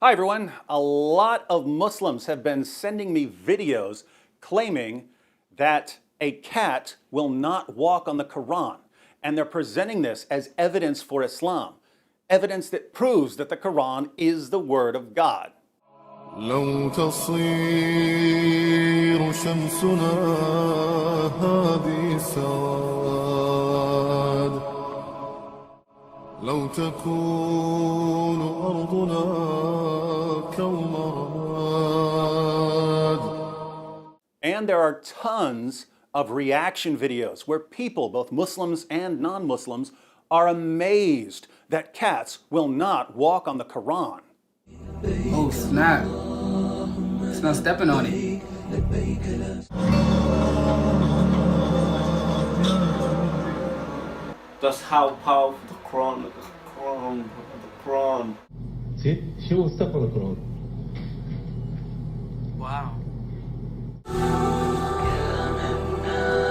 Hi everyone. A lot of Muslims have been sending me videos claiming that a cat will not walk on the Quran. And they're presenting this as evidence for Islam, evidence that proves that the Quran is the word of God. لو تصير شمسنا هذه السواد لو تكون أرضنا كالمراد. And there are tons of reaction videos where people, both Muslims and non-Muslims, are amazed that cats will not walk on the Quran. Oh snap. It's not stepping on it. That's how powerful the Quran. See, she will step on the Quran. Wow.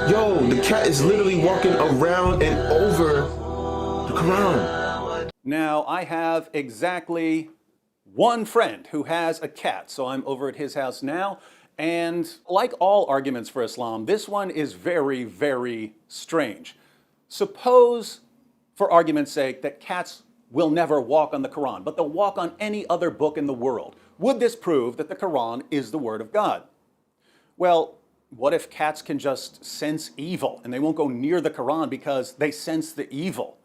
Yo, the cat is literally walking around and over the Quran. Now, I have exactly one friend who has a cat, so I'm over at his house now. And like all arguments for Islam, this one is very, very strange. Suppose, for argument's sake, that cats will never walk on the Quran, but they'll walk on any other book in the world. Would this prove that the Quran is the word of God? Well, what if cats can just sense evil and they won't go near the Quran because they sense the evil?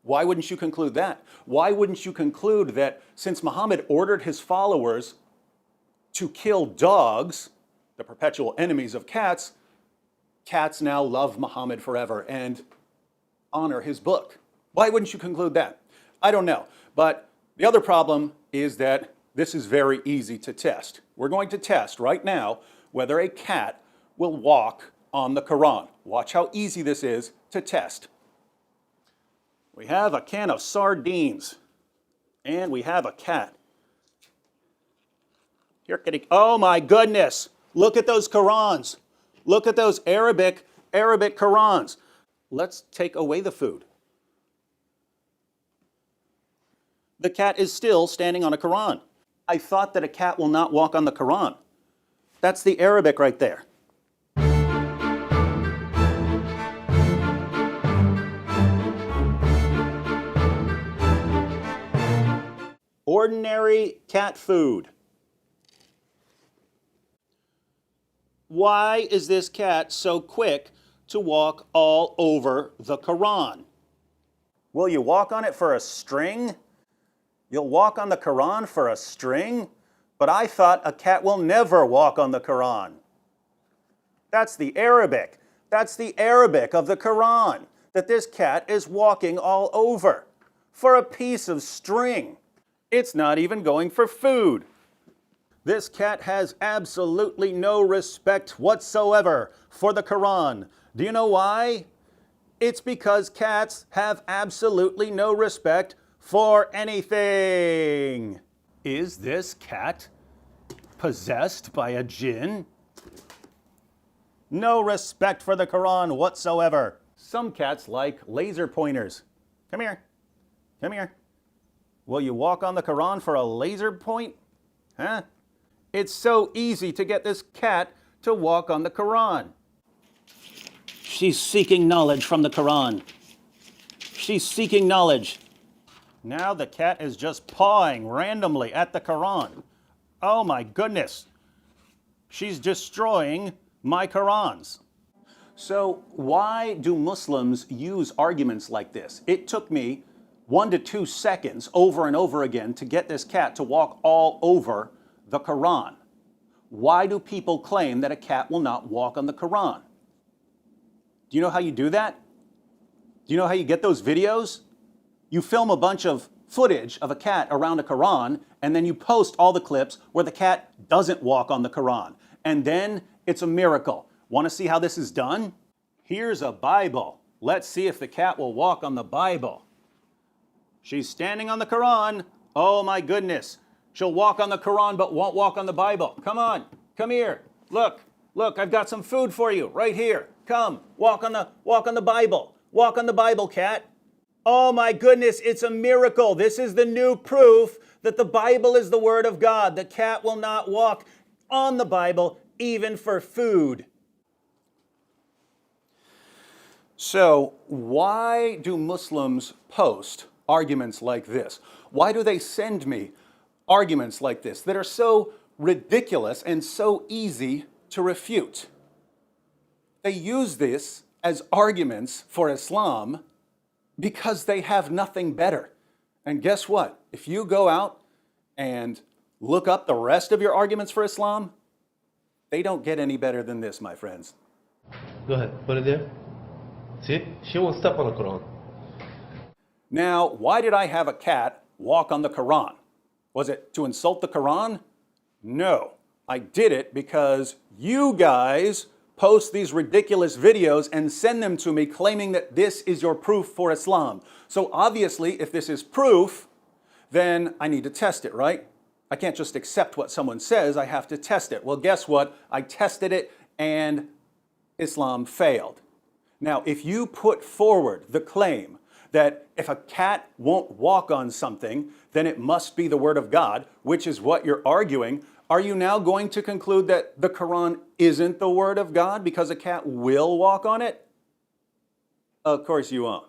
Why wouldn't you conclude that? Why wouldn't you conclude that since Muhammad ordered his followers to kill dogs, the perpetual enemies of cats, cats now love Muhammad forever and honor his book? Why wouldn't you conclude that? I don't know. But the other problem is that this is very easy to test. We're going to test right now whether a cat will walk on the Quran. Watch how easy this is to test. We have a can of sardines, and we have a cat. Here, kitty. Oh my goodness! Look at those Qurans. Look at those Arabic Qurans. Let's take away the food. The cat is still standing on a Quran. I thought that a cat will not walk on the Quran. That's the Arabic right there. Ordinary cat food. Why is this cat so quick to walk all over the Quran? Will you walk on it for a string? You'll walk on the Quran for a string? But I thought a cat will never walk on the Quran. That's the Arabic. That's the Arabic of the Quran that this cat is walking all over for a piece of string. It's not even going for food. This cat has absolutely no respect whatsoever for the Quran. Do you know why? It's because cats have absolutely no respect for anything. Is this cat possessed by a jinn? No respect for the Quran whatsoever. Some cats like laser pointers. Come here. Come here. Will you walk on the Quran for a laser point? Huh? It's so easy to get this cat to walk on the Quran. She's seeking knowledge from the Quran. She's seeking knowledge. Now the cat is just pawing randomly at the Quran. Oh my goodness. She's destroying my Qurans. So why do Muslims use arguments like this? It took me 1 to 2 seconds over and over again to get this cat to walk all over the Quran. Why do people claim that a cat will not walk on the Quran? Do you know how you do that? Do you know how you get those videos? You film a bunch of footage of a cat around a Quran, and then you post all the clips where the cat doesn't walk on the Quran. And then it's a miracle. Want to see how this is done? Here's a Bible. Let's see if the cat will walk on the Bible. She's standing on the Quran. Oh my goodness. She'll walk on the Quran but won't walk on the Bible. Come on, come here. Look, I've got some food for you right here. Come, walk on the Bible. Walk on the Bible, cat. Oh my goodness, it's a miracle. This is the new proof that the Bible is the Word of God. The cat will not walk on the Bible, even for food. So, why do Muslims post arguments like this? Why do they send me arguments like this that are so ridiculous and so easy to refute? They use this as arguments for Islam because they have nothing better. And guess what? If you go out and look up the rest of your arguments for Islam, they don't get any better than this, my friends. Go ahead, put it there. See? She won't step on the Quran. Now, why did I have a cat walk on the Quran? Was it to insult the Quran? No. I did it because you guys post these ridiculous videos and send them to me claiming that this is your proof for Islam. So obviously, if this is proof, then I need to test it, right? I can't just accept what someone says, I have to test it. Well, guess what? I tested it and Islam failed. Now, if you put forward the claim that if a cat won't walk on something, then it must be the Word of God, which is what you're arguing, are you now going to conclude that the Quran isn't the Word of God because a cat will walk on it? Of course you won't.